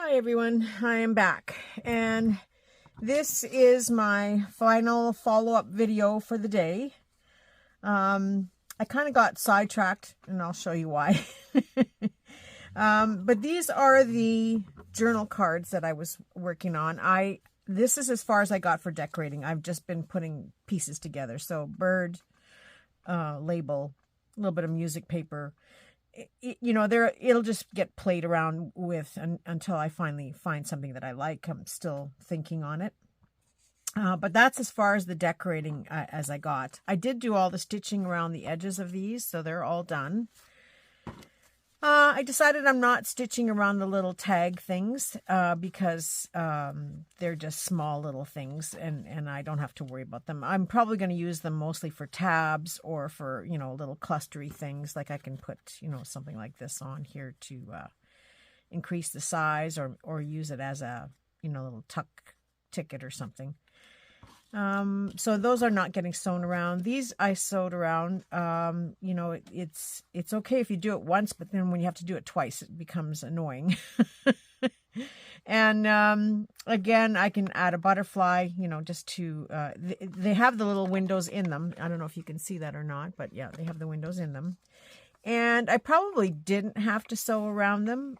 Hi everyone, I am back, and this is my final follow-up video for the day. I kind of got sidetracked, and I'll show you why. But these are the journal cards that I was working on. This is as far as I got for decorating. I've just been putting pieces together. So bird, label, a little bit of music paper. It'll just get played around with until I finally find something that I like. I'm still thinking on it. But that's as far as the decorating as I got. I did do all the stitching around the edges of these, so they're all done. I decided I'm not stitching around the little tag things because they're just small little things and I don't have to worry about them. I'm probably going to use them mostly for tabs or for, little clustery things. Like I can put, something like this on here to increase the size or use it as a, little tuck ticket or something. So those are not getting sewn around. These I sewed around. It's okay if you do it once, but then when you have to do it twice, it becomes annoying. And again, I can add a butterfly, just to, they have the little windows in them. I don't know if you can see that or not, but yeah, they have the windows in them. And I probably didn't have to sew around them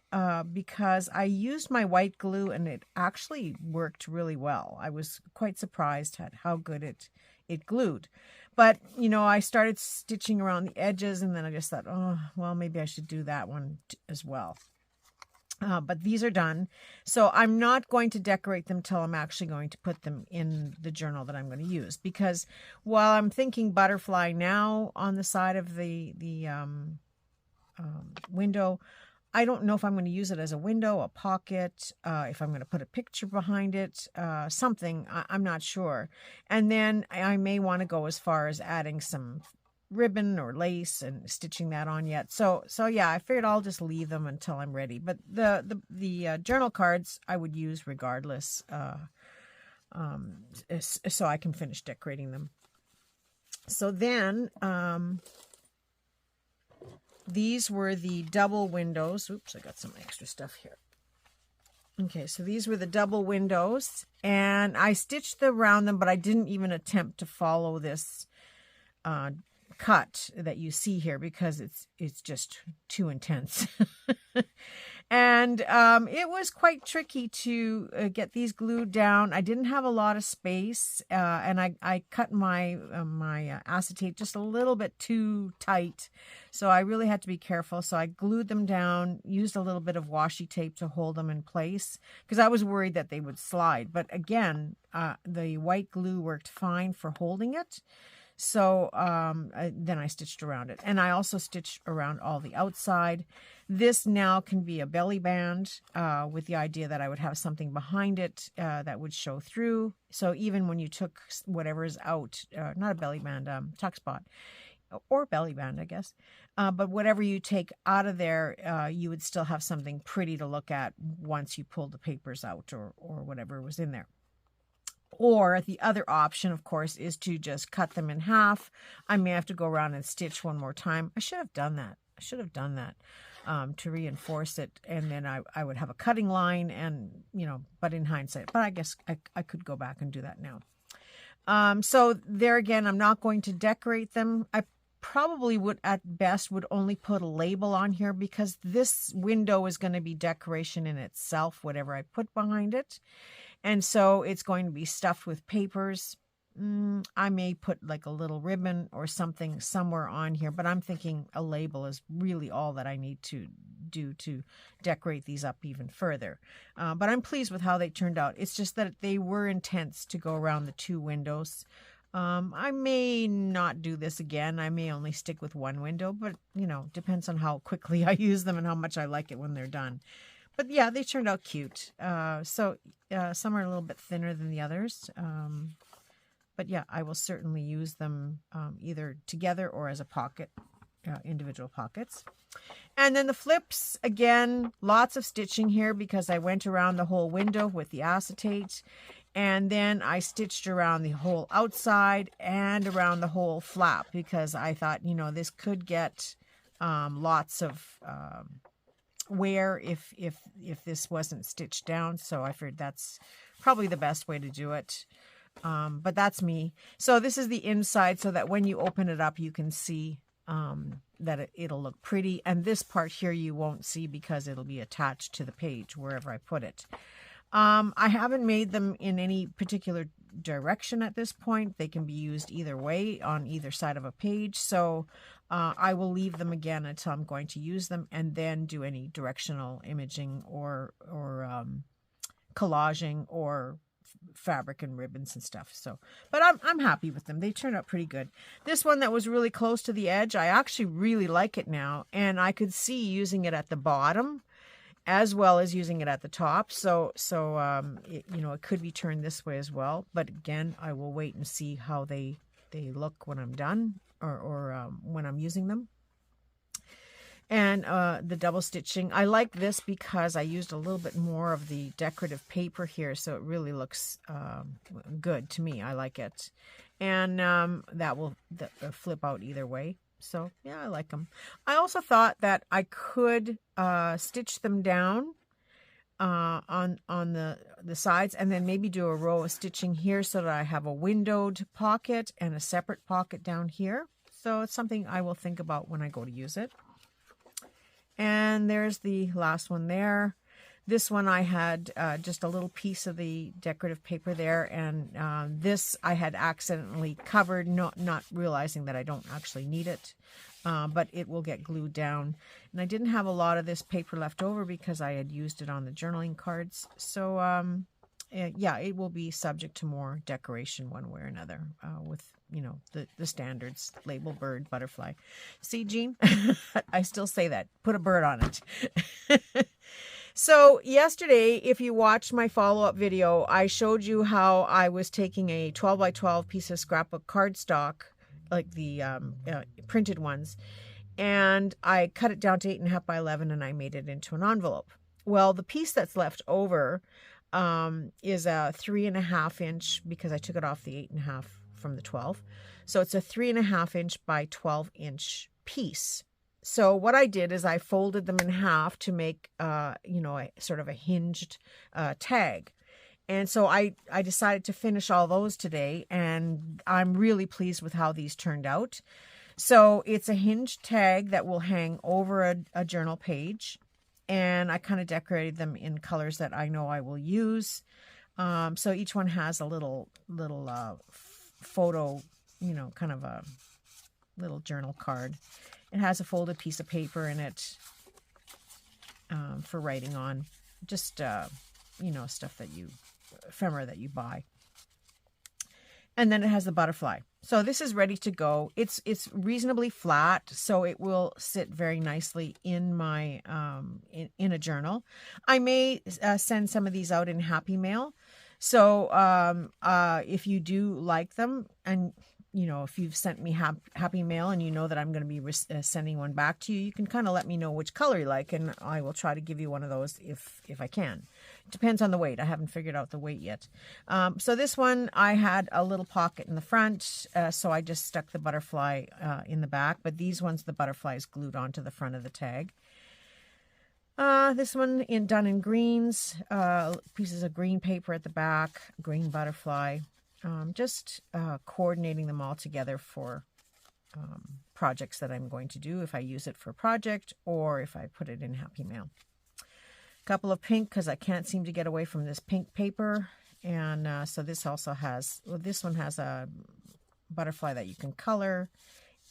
because I used my white glue and it actually worked really well. I was quite surprised at how good it glued. But, I started stitching around the edges and then I just thought, oh, well, maybe I should do that one as well. But these are done. So I'm not going to decorate them till I'm actually going to put them in the journal that I'm going to use. Because while I'm thinking butterfly now on the side of the window, I don't know if I'm going to use it as a window, a pocket, if I'm going to put a picture behind it, something, I'm not sure. And then I may want to go as far as adding some ribbon or lace and stitching that on yet. So yeah, I figured I'll just leave them until I'm ready. But the journal cards I would use regardless, so I can finish decorating them. So then these were the double windows. Oops, I got some extra stuff here. Okay, so these were the double windows, and I stitched around them, but I didn't even attempt to follow this cut that you see here because it's just too intense. And it was quite tricky to get these glued down. I didn't have a lot of space, and I cut my acetate just a little bit too tight, so I really had to be careful. So I glued them down, used a little bit of washi tape to hold them in place because I was worried that they would slide. But again, the white glue worked fine for holding it. So then I stitched around it. And I also stitched around all the outside. This now can be a belly band with the idea that I would have something behind it that would show through. So even when you took whatever is out, not a belly band, tuck spot, or belly band, I guess. But whatever you take out of there, you would still have something pretty to look at once you pulled the papers out or whatever was in there. Or the other option, of course, is to just cut them in half. I may have to go around and stitch one more time. I should have done that. To reinforce it. And then I would have a cutting line and, but in hindsight, but I guess I could go back and do that now. So there again, I'm not going to decorate them. I probably would at best would only put a label on here because this window is going to be decoration in itself, whatever I put behind it. And so it's going to be stuffed with papers. I may put like a little ribbon or something somewhere on here, but I'm thinking a label is really all that I need to do to decorate these up even further. But I'm pleased with how they turned out. It's just that they were intense to go around the two windows. I may not do this again. I may only stick with one window, but depends on how quickly I use them and how much I like it when they're done. But yeah, they turned out cute. So some are a little bit thinner than the others. But yeah, I will certainly use them either together or as a pocket, individual pockets. And then the flips, again, lots of stitching here because I went around the whole window with the acetate. And then I stitched around the whole outside and around the whole flap because I thought, this could get lots of wear if this wasn't stitched down. So I figured that's probably the best way to do it. But that's me. So this is the inside, so that when you open it up, you can see that it'll look pretty. And this part here you won't see because it'll be attached to the page wherever I put it. I haven't made them in any particular direction at this point. They can be used either way on either side of a page. So I will leave them again until I'm going to use them, and then do any directional imaging or collaging or fabric and ribbons and stuff. So, but I'm happy with them. They turned out pretty good. This one that was really close to the edge, I actually really like it now, and I could see using it at the bottom as well as using it at the top. So it, it could be turned this way as well. But again, I will wait and see how they look when I'm done, or when I'm using them. And the double stitching, I like this because I used a little bit more of the decorative paper here, so it really looks good to me. I like it. And that will flip out either way. So yeah, I like them. I also thought that I could stitch them down on the sides, and then maybe do a row of stitching here so that I have a windowed pocket and a separate pocket down here. So it's something I will think about when I go to use it. And there's the last one there. This one I had just a little piece of the decorative paper there, and this I had accidentally covered, not realizing that I don't actually need it, but it will get glued down. And I didn't have a lot of this paper left over because I had used it on the journaling cards. So yeah, it will be subject to more decoration one way or another with, the standards: label, bird, butterfly. See, Jean? I still say that. Put a bird on it. So yesterday, if you watched my follow-up video, I showed you how I was taking a 12 by 12 piece of scrapbook cardstock, like the printed ones, and I cut it down to 8.5 by 11, and I made it into an envelope. Well, the piece that's left over is a 3.5 inch, because I took it off the 8.5 from the 12. So it's a 3.5 inch by 12 inch piece. So what I did is I folded them in half to make, a sort of a hinged tag. And so I decided to finish all those today, and I'm really pleased with how these turned out. So it's a hinged tag that will hang over a journal page, and I kind of decorated them in colors that I know I will use. So each one has a little photo, kind of a little journal card. It has a folded piece of paper in it for writing on, just, stuff that ephemera that you buy. And then it has the butterfly. So this is ready to go. It's reasonably flat, so it will sit very nicely in my in a journal. I may send some of these out in Happy Mail. So if you do like them, and if you've sent me Happy Mail and you know that I'm going to be sending one back to you, you can kind of let me know which color you like, and I will try to give you one of those if I can. It depends on the weight. I haven't figured out the weight yet. So this one, I had a little pocket in the front, so I just stuck the butterfly in the back. But these ones, the butterfly is glued onto the front of the tag. This one done in greens, pieces of green paper at the back, green butterfly. Just coordinating them all together for projects that I'm going to do, if I use it for a project or if I put it in Happy Mail. A couple of pink, because I can't seem to get away from this pink paper. And so this also has, this one has a butterfly that you can color.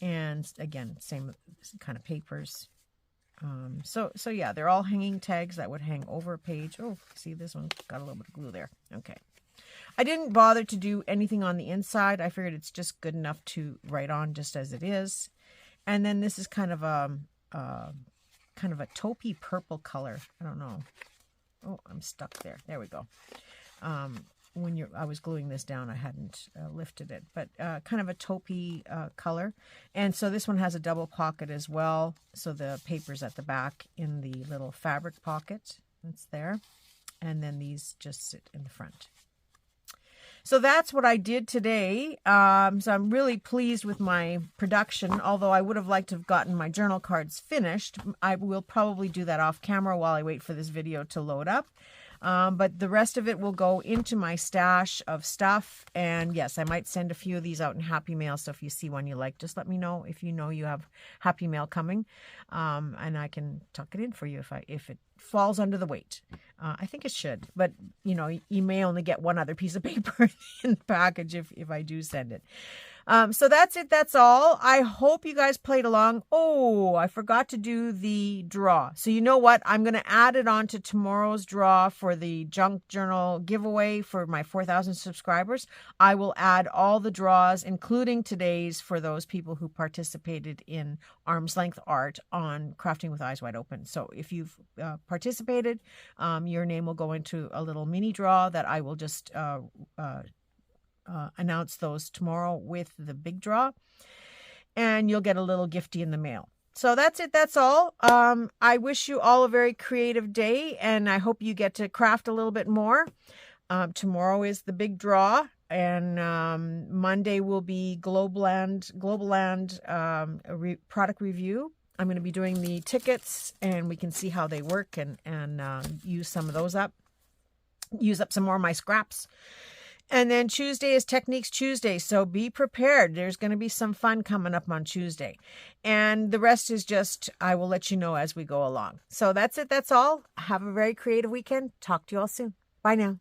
And again, same kind of papers. So yeah, they're all hanging tags that would hang over a page. Oh, see, this one got a little bit of glue there. Okay. I didn't bother to do anything on the inside. I figured it's just good enough to write on just as it is. And then this is kind of a taupey purple color. I don't know. Oh, I'm stuck there. There we go. I was gluing this down, I hadn't lifted it, but kind of a taupey color. And so this one has a double pocket as well. So the paper's at the back in the little fabric pocket that's there. And then these just sit in the front. So that's what I did today. So I'm really pleased with my production, although I would have liked to have gotten my journal cards finished. I will probably do that off camera while I wait for this video to load up. But the rest of it will go into my stash of stuff. And yes, I might send a few of these out in Happy Mail. So if you see one you like, just let me know if you know you have Happy Mail coming. And I can tuck it in for you if it falls under the weight. I think it should. But, you know, you may only get one other piece of paper in the package if I do send it. So that's it. That's all. I hope you guys played along. Oh, I forgot to do the draw. So you know what? I'm going to add it on to tomorrow's draw for the junk journal giveaway for my 4,000 subscribers. I will add all the draws, including today's, for those people who participated in Arm's Length Art on Crafting with Eyes Wide Open. So if you've participated, your name will go into a little mini draw that I will just announce those tomorrow with the big draw, and you'll get a little gifty in the mail. So that's it. That's all. I wish you all a very creative day, and I hope you get to craft a little bit more. Tomorrow is the big draw, and Monday will be Globaland product review. I'm going to be doing the tickets, and we can see how they work and use some of those up. Use up some more of my scraps. And then Tuesday is Techniques Tuesday, so be prepared. There's going to be some fun coming up on Tuesday. And the rest is just, I will let you know as we go along. So that's it. That's all. Have a very creative weekend. Talk to you all soon. Bye now.